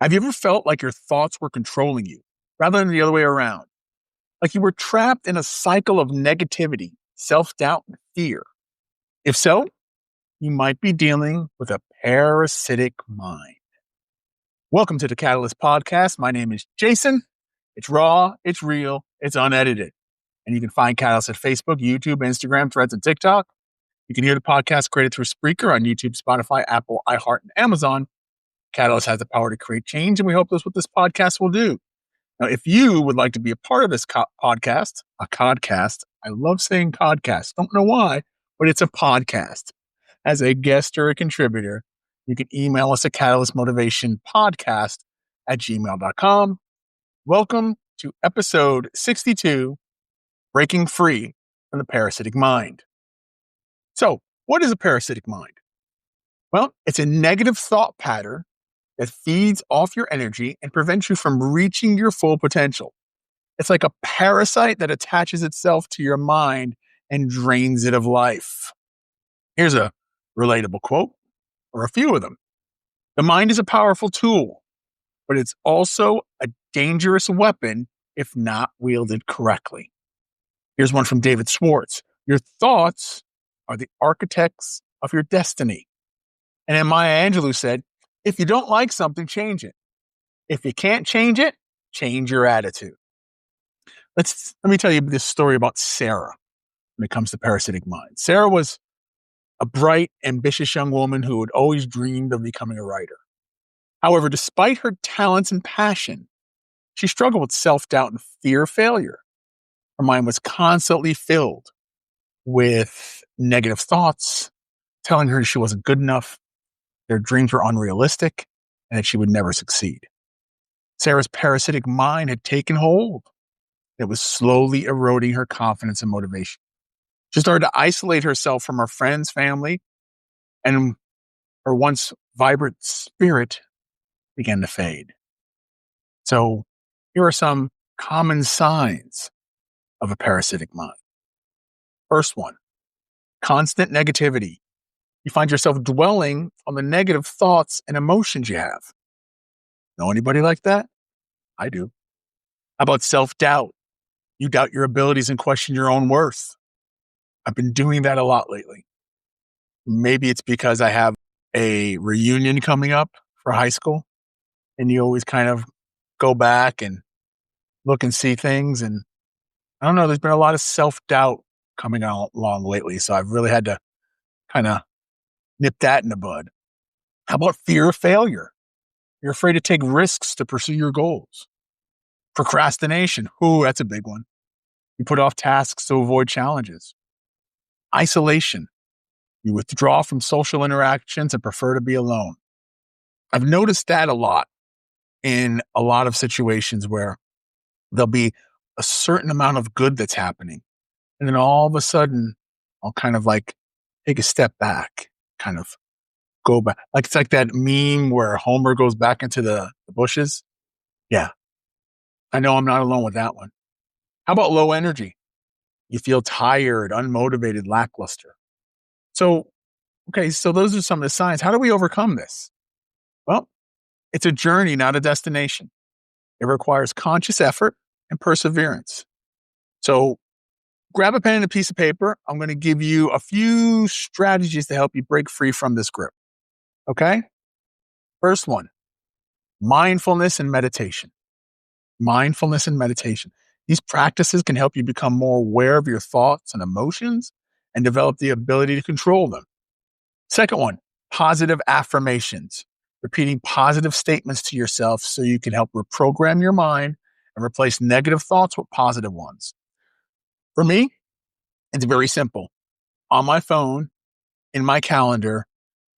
Have you ever felt like your thoughts were controlling you rather than the other way around? Like you were trapped in a cycle of negativity, self doubt, and fear? If so, you might be dealing with a parasitic mind. Welcome to the Catalyst Podcast. My name is Jason. It's raw, it's real, it's unedited. And you can find Catalyst at Facebook, YouTube, Instagram, Threads, and TikTok. You can hear the podcast created through Spreaker on YouTube, Spotify, Apple, iHeart, and Amazon. Catalyst has the power to create change, and we hope that's what this podcast will do. Now, if you would like to be a part of this podcast, a codcast, I love saying podcast, don't know why, but it's a podcast. As a guest or a contributor, you can email us at catalystmotivationpodcast@gmail.com. Welcome to episode 62, Breaking Free from the Parasitic Mind. So, what is a parasitic mind? Well, it's a negative thought pattern that feeds off your energy and prevents you from reaching your full potential. It's like a parasite that attaches itself to your mind and drains it of life. Here's a relatable quote, or a few of them. The mind is a powerful tool, but it's also a dangerous weapon if not wielded correctly. Here's one from David Schwartz. Your thoughts are the architects of your destiny. And then Maya Angelou said, if you don't like something, change it. If you can't change it, change your attitude. Let me tell you this story about Sarah when it comes to parasitic mind. Sarah was a bright, ambitious young woman who had always dreamed of becoming a writer. However, despite her talents and passion, she struggled with self-doubt and fear of failure. Her mind was constantly filled with negative thoughts, telling her she wasn't good enough, their dreams were unrealistic, and that she would never succeed. Sarah's parasitic mind had taken hold. It was slowly eroding her confidence and motivation. She started to isolate herself from her friends, family, and her once vibrant spirit began to fade. So here are some common signs of a parasitic mind. First one, constant negativity. You find yourself dwelling on the negative thoughts and emotions you have. Know anybody like that? I do. How about self-doubt? You doubt your abilities and question your own worth. I've been doing that a lot lately. Maybe it's because I have a reunion coming up for high school, and you always kind of go back and look and see things. And I don't know, there's been a lot of self-doubt coming along lately. So I've really had to kind of nip that in the bud. How about fear of failure? You're afraid to take risks to pursue your goals. Procrastination. Ooh, that's a big one. You put off tasks to avoid challenges. Isolation. You withdraw from social interactions and prefer to be alone. I've noticed that a lot in a lot of situations where there'll be a certain amount of good that's happening. And then all of a sudden, I'll kind of like take a step back, kind of go back. Like it's like that meme where Homer goes back into the bushes. Yeah. I know I'm not alone with that one. How about low energy? You feel tired, unmotivated, lackluster. So those are some of the signs. How do we overcome this? Well, it's a journey, not a destination. It requires conscious effort and perseverance. So grab a pen and a piece of paper. I'm going to give you a few strategies to help you break free from this grip. Okay? First one, mindfulness and meditation. Mindfulness and meditation. These practices can help you become more aware of your thoughts and emotions and develop the ability to control them. Second one, positive affirmations. Repeating positive statements to yourself so you can help reprogram your mind and replace negative thoughts with positive ones. For me, it's very simple. On my phone, in my calendar,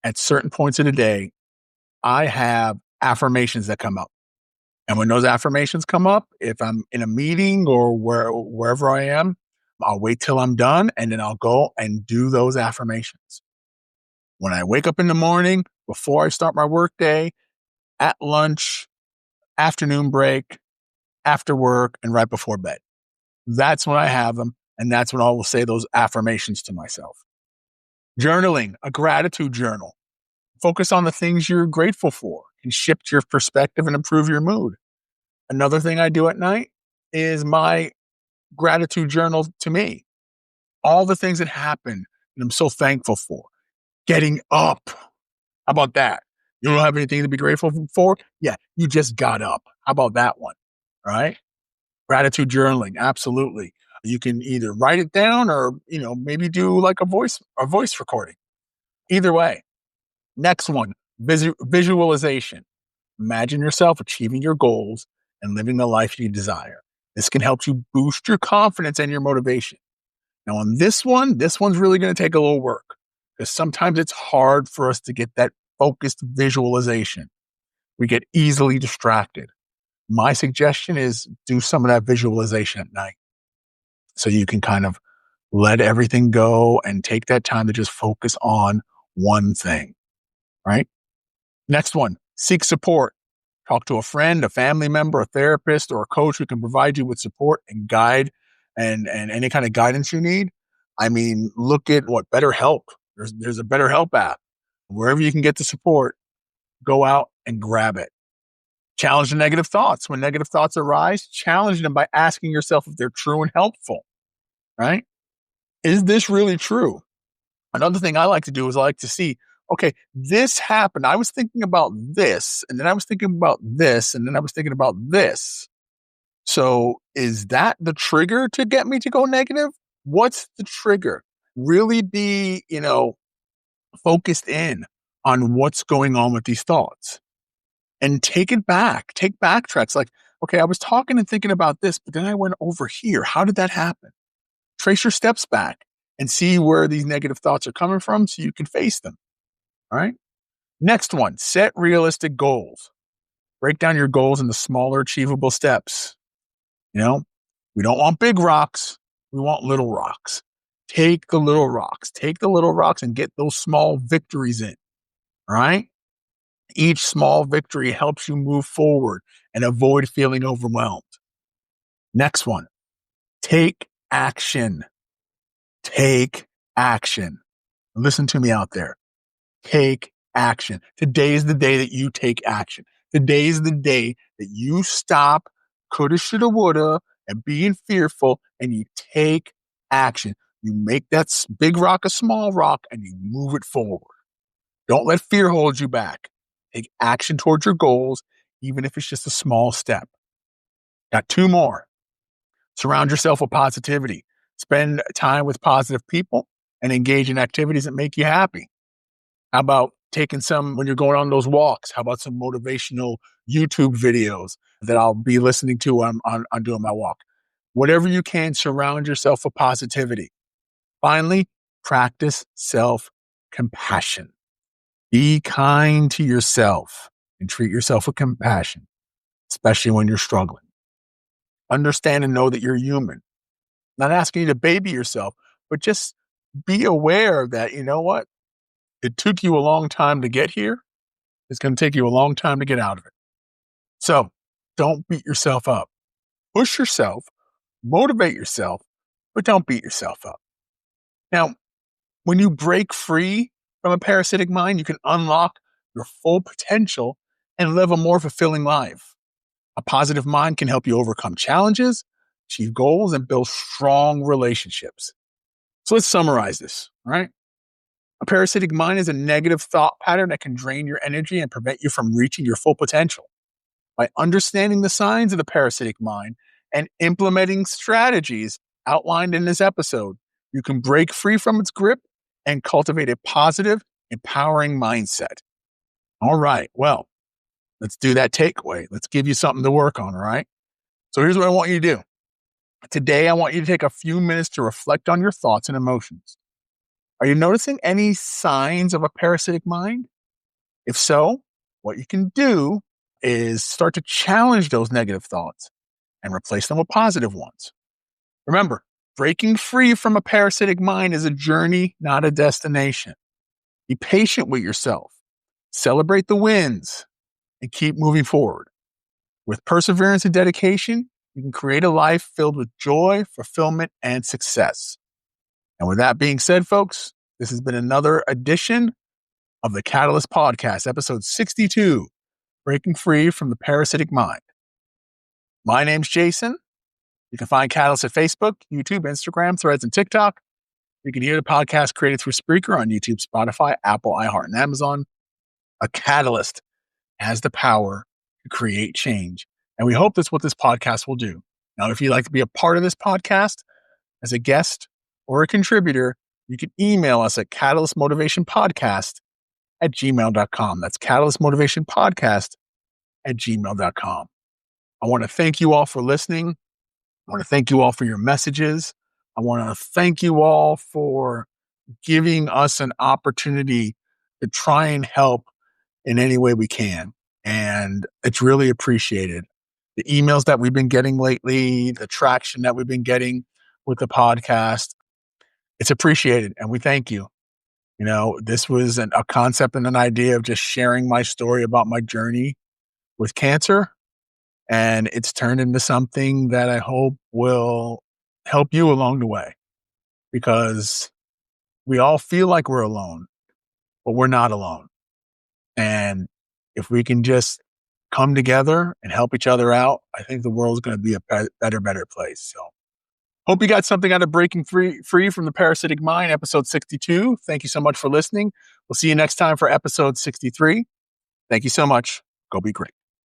at certain points of the day, I have affirmations that come up. And when those affirmations come up, if I'm in a meeting or wherever I am, I'll wait till I'm done and then I'll go and do those affirmations. When I wake up in the morning, before I start my work day, at lunch, afternoon break, after work, and right before bed. That's when I have them. And that's when I will say those affirmations to myself. Journaling, a gratitude journal. Focus on the things you're grateful for. can shift your perspective and improve your mood. Another thing I do at night is my gratitude journal to me. All the things that happen that I'm so thankful for. Getting up. How about that? You don't have anything to be grateful for? Yeah, you just got up. How about that one? Right? Gratitude journaling, absolutely. You can either write it down or, maybe do like a voice recording. Either way. Next one, visualization. Imagine yourself achieving your goals and living the life you desire. This can help you boost your confidence and your motivation. Now, on this one's really going to take a little work because sometimes it's hard for us to get that focused visualization. We get easily distracted. My suggestion is do some of that visualization at night so you can kind of let everything go and take that time to just focus on one thing, right? Next one, seek support. Talk to a friend, a family member, a therapist, or a coach who can provide you with support and guide and any kind of guidance you need. I mean, look at what BetterHelp. There's a BetterHelp app. Wherever you can get the support, go out and grab it. Challenge the negative thoughts. When negative thoughts arise, challenge them by asking yourself if they're true and helpful, right? Is this really true? Another thing I like to do is I like to see, okay, this happened. I was thinking about this, and then I was thinking about this, and then I was thinking about this. So is that the trigger to get me to go negative? What's the trigger? Really be, focused in on what's going on with these thoughts and take it back. Take backtracks like, okay, I was talking and thinking about this, but then I went over here. How did that happen? Trace your steps back and see where these negative thoughts are coming from so you can face them. All right. Next one, set realistic goals. Break down your goals into smaller, achievable steps. We don't want big rocks. We want little rocks. Take the little rocks. Take the little rocks and get those small victories in. All right. Each small victory helps you move forward and avoid feeling overwhelmed. Next one, take action. Take action. Listen to me out there. Take action. Today is the day that you take action. Today is the day that you stop coulda, shoulda, woulda and being fearful and you take action. You make that big rock a small rock and you move it forward. Don't let fear hold you back. Take action towards your goals, even if it's just a small step. Got two more. Surround yourself with positivity. Spend time with positive people and engage in activities that make you happy. How about taking when you're going on those walks? How about some motivational YouTube videos that I'll be listening to on doing my walk? Whatever you can, surround yourself with positivity. Finally, practice self-compassion. Be kind to yourself and treat yourself with compassion, especially when you're struggling. Understand and know that you're human. Not asking you to baby yourself, but just be aware that, you know what? It took you a long time to get here. It's going to take you a long time to get out of it. So don't beat yourself up. Push yourself, motivate yourself, but don't beat yourself up. Now, when you break free from a parasitic mind, you can unlock your full potential and live a more fulfilling life. A positive mind can help you overcome challenges, achieve goals, and build strong relationships. So let's summarize this, all right? A parasitic mind is a negative thought pattern that can drain your energy and prevent you from reaching your full potential. By understanding the signs of the parasitic mind and implementing strategies outlined in this episode, you can break free from its grip and cultivate a positive, empowering mindset. All right, well, let's do that takeaway. Let's give you something to work on, all right? So here's what I want you to do. Today, I want you to take a few minutes to reflect on your thoughts and emotions. Are you noticing any signs of a parasitic mind? If so, what you can do is start to challenge those negative thoughts and replace them with positive ones. Remember, breaking free from a parasitic mind is a journey, not a destination. Be patient with yourself. Celebrate the wins and keep moving forward. With perseverance and dedication, you can create a life filled with joy, fulfillment, and success. And with that being said, folks, this has been another edition of the Catalyst Podcast, episode 62, Breaking Free from the Parasitic Mind. My name's Jason. You can find Catalyst at Facebook, YouTube, Instagram, Threads, and TikTok. You can hear the podcast created through Spreaker on YouTube, Spotify, Apple, iHeart, and Amazon. A catalyst has the power to create change. And we hope that's what this podcast will do. Now, if you'd like to be a part of this podcast as a guest or a contributor, you can email us at catalystmotivationpodcast@gmail.com. That's catalystmotivationpodcast@gmail.com. I want to thank you all for listening. I want to thank you all for your messages. I want to thank you all for giving us an opportunity to try and help in any way we can. And it's really appreciated. The emails that we've been getting lately, the traction that we've been getting with the podcast, it's appreciated. And we thank you. You know, this was a concept and an idea of just sharing my story about my journey with cancer. And it's turned into something that I hope will help you along the way, because we all feel like we're alone, but we're not alone. And if we can just come together and help each other out, I think the world's going to be a better place. So hope you got something out of Breaking Free from the Parasitic Mind, episode 62. Thank you so much for listening. We'll see you next time for episode 63. Thank you so much. Go be great.